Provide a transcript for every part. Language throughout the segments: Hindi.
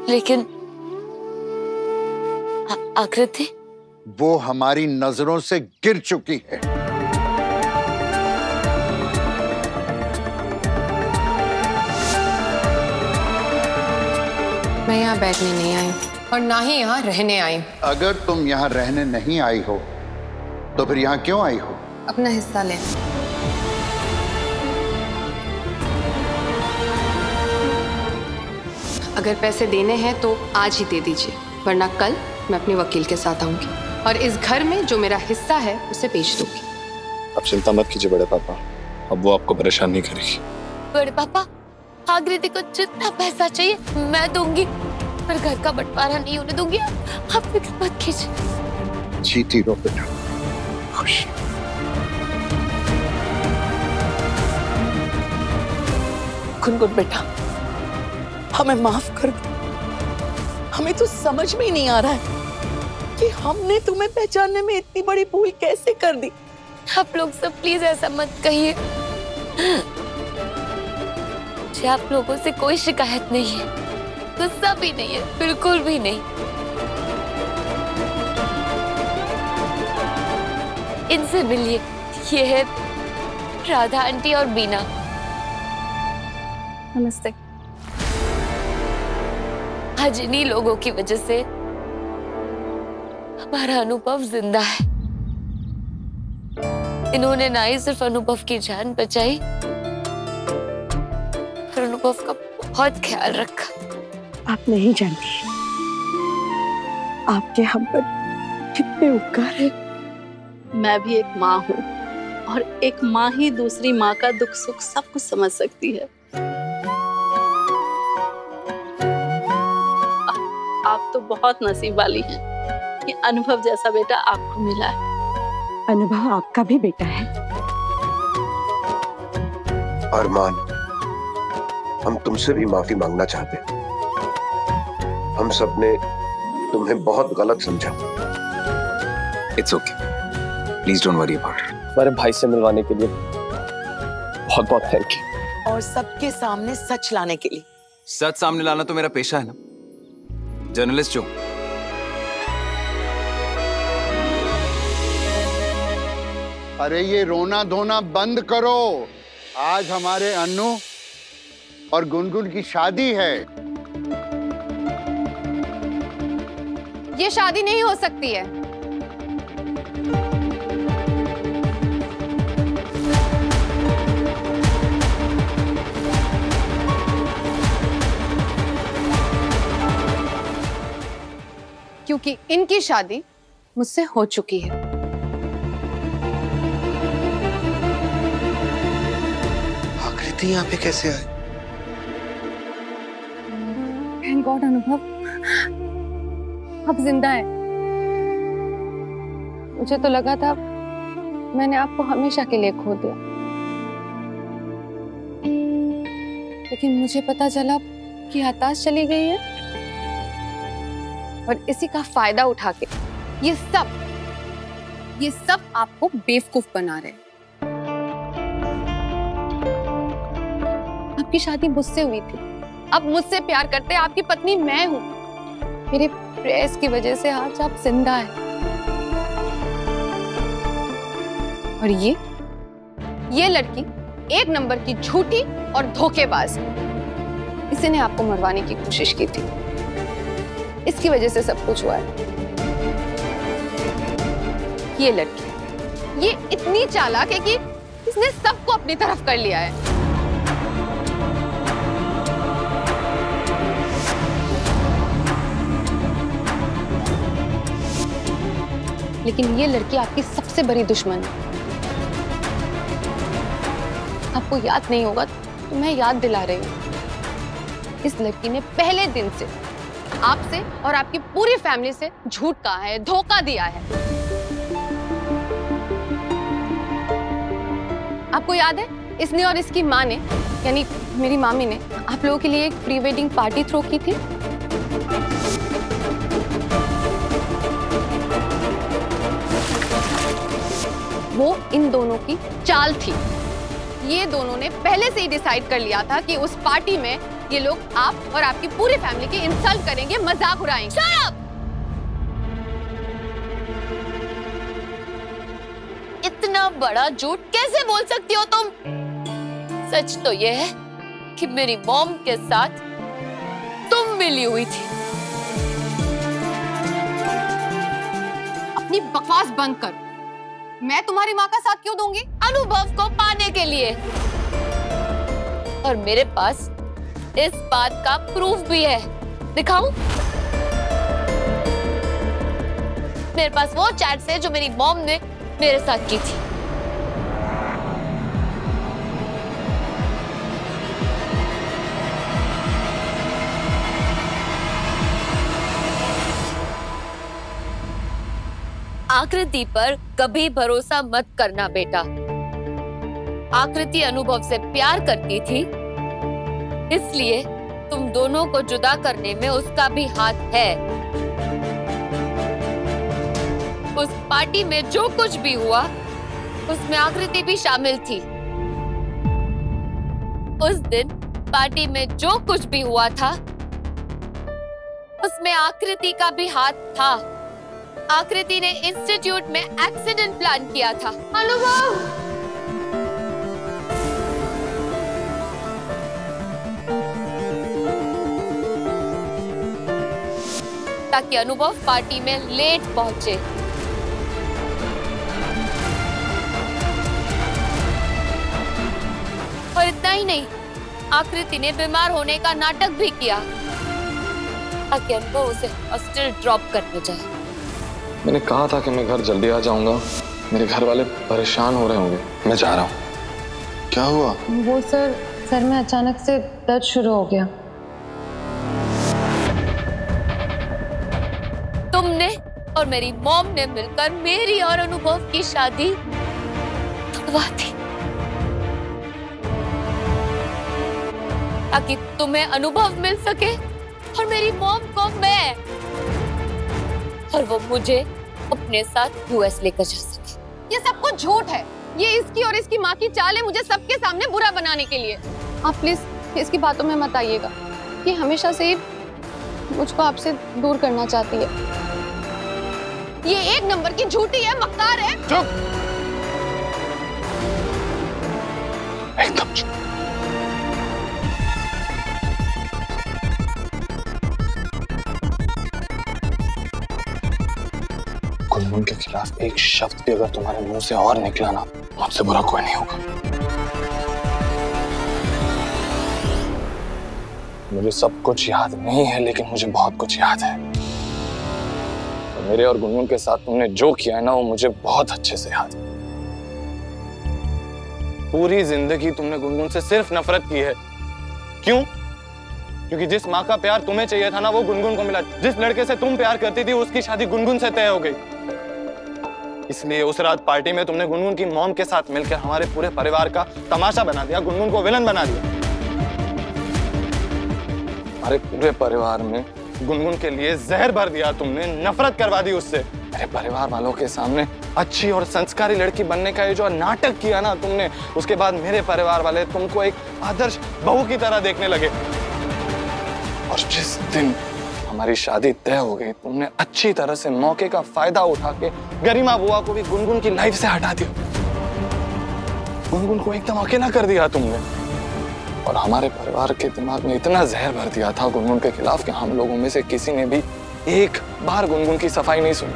लेकिन आकृति, वो हमारी नजरों से गिर चुकी है। मैं यहाँ बैठने नहीं आई और ना ही यहाँ रहने आई। अगर तुम यहाँ रहने नहीं आई हो तो फिर यहाँ क्यों आई हो? अपना हिस्सा ले। अगर पैसे देने हैं तो आज ही दे दीजिए, वरना कल मैं अपने वकील के साथ आऊंगी और इस घर में जो मेरा हिस्सा है उसे बेच दूंगी। आप चिंता मत कीजिए बड़े पापा, अब वो आपको परेशान नहीं करेगी। बड़े पापा, आकृति को जितना पैसा चाहिए मैं दूंगी, पर घर का बंटवारा नहीं होने दूंगी। आप फिक्र मत कीजिए। जीती रहो बेटा, खुश। गुनगुन बेटा, हमें माफ कर दो। हमें तो समझ में ही नहीं आ रहा है कि हमने तुम्हें पहचानने में इतनी बड़ी भूल कैसे कर दी। आप लोग सब प्लीज ऐसा मत कहिए। मुझे आप लोगों से कोई शिकायत नहीं है, गुस्सा भी नहीं है, बिल्कुल भी नहीं। इनसे मिलिए, ये है राधा आंटी और बीना। नमस्ते। आज इन्हीं लोगों की वजह से हमारा अनुभव जिंदा है। इन्होंने ना ही सिर्फ अनुभव की जान बचाई, पर अनुभव का बहुत ख्याल रखा। आप नहीं जानती आपके हम पर कितने उपकार है। मैं भी एक माँ हूँ और एक माँ ही दूसरी माँ का दुख सुख सब कुछ समझ सकती है। आप तो बहुत नसीब वाली हैं कि अनुभव जैसा बेटा आपको मिला है। अनुभव आपका भी बेटा है। अरमान, हम तुमसे भी माफी मांगना चाहते हैं। हम सबने तुम्हें बहुत गलत समझा। It's okay, please don't worry about it. हमारे भाई से मिलवाने के लिए बहुत बहुत थैंक यू। और सबके सामने सच लाने के लिए। सच सामने लाना तो मेरा पेशा है ना, जर्नलिस्ट जो। अरे ये रोना धोना बंद करो। आज हमारे अन्नू और गुनगुन की शादी है। ये शादी नहीं हो सकती है। क्योंकि इनकी शादी मुझसे हो चुकी है। आकृति यहाँ पे कैसे आई? थैंक गॉड अनुभव, अब जिंदा है। मुझे तो लगा था मैंने आपको हमेशा के लिए खो दिया, लेकिन मुझे पता चला कि हताश चली गई है और इसी का फायदा उठा के ये सब आपको बेवकूफ बना रहे हैं। आपकी शादी मुझसे हुई थी, आप मुझसे प्यार करते, आपकी पत्नी मैं हूं। मेरे प्रेस की वजह से आज आप जिंदा हैं। और ये लड़की एक नंबर की झूठी और धोखेबाज है। इसी ने आपको मरवाने की कोशिश की थी, इसकी वजह से सब कुछ हुआ है। ये लड़की, ये इतनी चालाक है कि इसने सबको अपनी तरफ कर लिया है। लेकिन ये लड़की आपकी सबसे बड़ी दुश्मन है। आपको याद नहीं होगा तो मैं याद दिला रही हूं। इस लड़की ने पहले दिन से आपसे और आपकी पूरी फैमिली से झूठ कहा है, धोखा दिया है। आपको याद है इसने और इसकी माँ ने, यानी मेरी मामी ने, आप लोगों के लिए एक प्री वेडिंग पार्टी थ्रो की थी। वो इन दोनों की चाल थी। ये दोनों ने पहले से ही डिसाइड कर लिया था कि उस पार्टी में ये लोग आप और आपकी पूरी फैमिली की इंसल्ट करेंगे, मजाक उड़ाएंगे। Shut up! इतना बड़ा झूठ कैसे बोल सकती हो तुम? सच तो ये है कि मेरी मॉम के साथ तुम मिली हुई थी। अपनी बकवास बंद कर। मैं तुम्हारी माँ का साथ क्यों दूंगी? अनुभव को पाने के लिए। और मेरे पास इस बात का प्रूफ भी है। दिखाऊं? मेरे पास वो चैट्स है जो मेरी मॉम ने मेरे साथ की थी। आकृति पर कभी भरोसा मत करना बेटा। आकृति अनुभव से प्यार करती थी, इसलिए तुम दोनों को जुदा करने में उसका भी हाथ है। उस पार्टी में जो कुछ भी हुआ उसमें आकृति भी शामिल थी। उस दिन पार्टी में जो कुछ भी हुआ था उसमें आकृति का भी हाथ था। आकृति ने इंस्टीट्यूट में एक्सीडेंट प्लान किया था। अनुभव! ताकि अनुभव पार्टी में लेट पहुंचे। और इतना ही नहीं, आकृति ने बीमार होने का नाटक भी किया ताकि अनुभव उसे हॉस्टल ड्रॉप करने जाए। मैंने कहा था कि मैं घर जल्दी आ जाऊंगा। मेरे घर वाले परेशान हो रहे होंगे। मैं जा रहा हूँ। क्या हुआ? वो सर में अचानक से दर्द शुरू हो गया। तुमने और मेरी मॉम ने मिलकर मेरी और अनुभव की शादी तोड़वा दी ताकि तुम्हें अनुभव मिल सके और मेरी मॉम को मैं, और वो मुझे अपने साथ यूएस लेकर जा सके। ये सब कुछ झूठ है। ये इसकी और इसकी माँ की चाल है मुझे सबके सामने बुरा बनाने के लिए। आप प्लीज इसकी बातों में मत आइएगा। ये हमेशा से मुझको आपसे दूर करना चाहती है। ये एक नंबर की झूठी है, मक्कार है। चुप! एकदम चुप। गुनगुन के खिलाफ एक शब्द भी अगर तुम्हारे मुंह से और निकला ना, मुझसे बुरा कोई नहीं होगा। मुझे सब कुछ याद नहीं है, लेकिन मुझे बहुत कुछ याद है। और मेरे और गुनगुन के साथ तुमने जो किया है ना, वो मुझे बहुत अच्छे से याद है। पूरी जिंदगी तुमने गुनगुन से सिर्फ नफरत की है। क्यों? क्योंकि जिस माँ का प्यार तुम्हें चाहिए था ना, वो गुनगुन को मिला। जिस लड़के से तुम प्यार करती थी, उसकी शादी गुनगुन से तय हो गई। इसलिए उस रात पार्टी में तुमने गुनगुन की मॉम के साथ मिलकर हमारे पूरे परिवार का तमाशा बना दिया, गुनगुन को विलन बना दिया। हमारे पूरे परिवार में गुनगुन के लिए जहर भर दिया तुमने, नफरत करवा दी उससे। मेरे परिवार वालों के सामने अच्छी और संस्कारी लड़की बनने का ये जो नाटक किया ना तुमने, उसके बाद मेरे परिवार वाले तुमको एक आदर्श बहू की तरह देखने लगे। और जिस दिन हमारी शादी तय हो गई, तुमने अच्छी तरह से मौके का फायदा उठा के गरिमा बुआ को भी गुनगुन की लाइफ से हटा दिया। गुनगुन को एकदम अकेला कर दिया तुमने। और हमारे परिवार के दिमाग में इतना जहर भर दिया था गुनगुन के खिलाफ कि हम लोगों में से किसी ने भी एक बार गुनगुन की सफाई नहीं सुनी।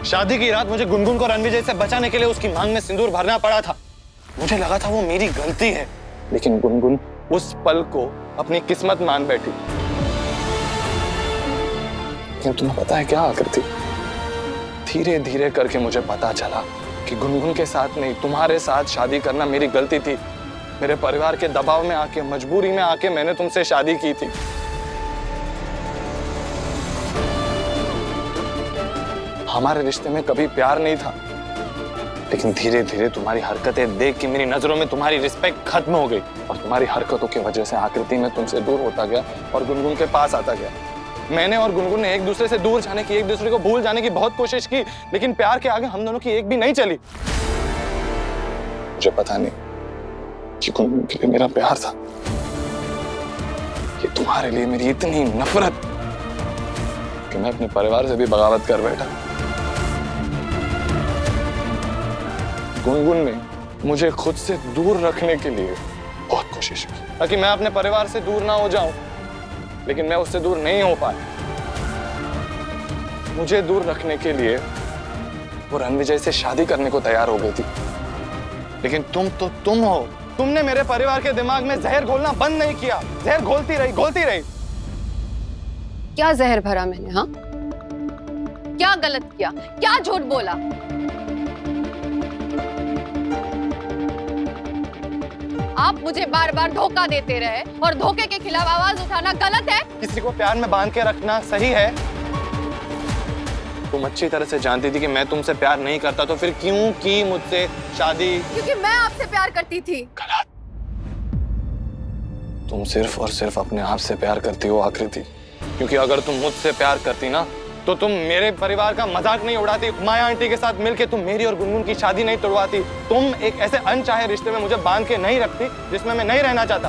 शादी की रात मुझे गुनगुन को रणविजय से बचाने के लिए उसकी मांग में सिंदूर भरना पड़ा था। मुझे लगा था वो मेरी गलती है, लेकिन गुनगुन उस पल को अपनी किस्मत मान बैठी। लेकिन तुम्हें पता है क्या आकृति, धीरे धीरे करके मुझे पता चला कि गुनगुन के साथ नहीं, तुम्हारे साथ शादी करना मेरी गलती थी। मेरे परिवार के दबाव में आके, मजबूरी में आके मैंने तुमसे शादी की थी। हमारे रिश्ते में कभी प्यार नहीं था, लेकिन धीरे धीरे तुम्हारी हरकतें देख के मेरी नजरों में तुम्हारी रिस्पेक्ट खत्म हो गई। और तुम्हारी हरकतों की वजह से आकृति में तुमसे दूर होता गया और गुनगुन के पास आता गया। मैंने और गुनगुन ने एक दूसरे से दूर जाने की, एक दूसरे को भूल जाने की बहुत कोशिश की, लेकिन प्यार के आगे हम दोनों की एक भी नहीं चली। मुझे पता नहीं कि गुनगुन के लिए मेरा प्यार था, कि तुम्हारे लिए मेरी इतनी नफरत कि मैं अपने परिवार से भी बगावत कर बैठा। गुनगुन ने मुझे खुद से दूर रखने के लिए बहुत कोशिश की ताकि मैं अपने परिवार से दूर ना हो जाऊं, लेकिन मैं उससे दूर नहीं हो पाया। मुझे दूर रखने के लिए वो रणविजय से शादी करने को तैयार हो गई थी, लेकिन तुम हो। तुमने मेरे परिवार के दिमाग में जहर घोलना बंद नहीं किया। जहर घोलती रही। क्या जहर भरा मैंने? हाँ, क्या गलत किया? क्या झूठ बोला? आप मुझे बार बार धोखा देते रहे और धोखे के खिलाफ आवाज उठाना गलत है। किसी को प्यार में बांध के रखना सही है? तुम अच्छी तरह से जानती थी कि मैं तुमसे प्यार नहीं करता, तो फिर क्यों की मुझसे शादी? क्योंकि मैं आपसे प्यार करती थी। गलत। तुम सिर्फ और सिर्फ अपने आप से प्यार करती हो आकृति, क्योंकि अगर तुम मुझसे प्यार करती ना तो तुम मेरे परिवार का मजाक नहीं उड़ाती। माया आंटी के साथ मिलके तुम मेरी और गुनगुन की शादी नहीं तोड़वाती। तुम एक ऐसे अनचाहे रिश्ते में मुझे बांध के नहीं रखती जिसमें मैं नहीं रहना चाहता।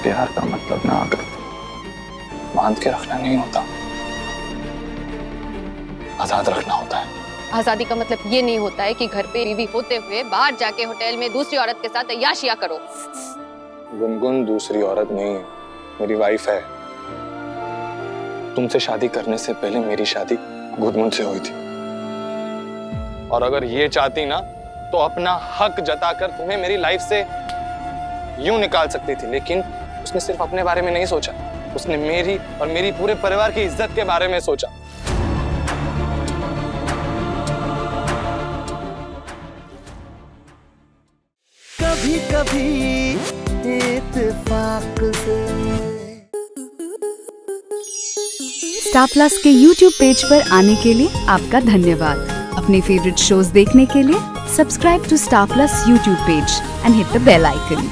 प्यार का मतलब ना आकर बांध के रखना नहीं होता, आजाद रखना होता है। आजादी का मतलब ये नहीं होता है कि घर पे बीवी होते हुए बाहर जाके होटल में दूसरी औरत के साथ अय्याशियां करो। गुनगुन दूसरी औरत नहीं है, मेरी वाइफ है। तुमसे शादी करने से पहले मेरी शादी गुनगुन से हुई थी, और अगर ये चाहती ना तो अपना हक जताकर तुम्हें मेरी लाइफ से यूं निकाल सकती थी, लेकिन उसने सिर्फ अपने बारे में नहीं सोचा, उसने मेरी और मेरी पूरे परिवार की इज्जत के बारे में सोचा। कभी कभी इत्तेफाक से। स्टार प्लस के YouTube पेज पर आने के लिए आपका धन्यवाद। अपने फेवरेट शोज देखने के लिए subscribe to Star Plus YouTube page and hit the bell icon.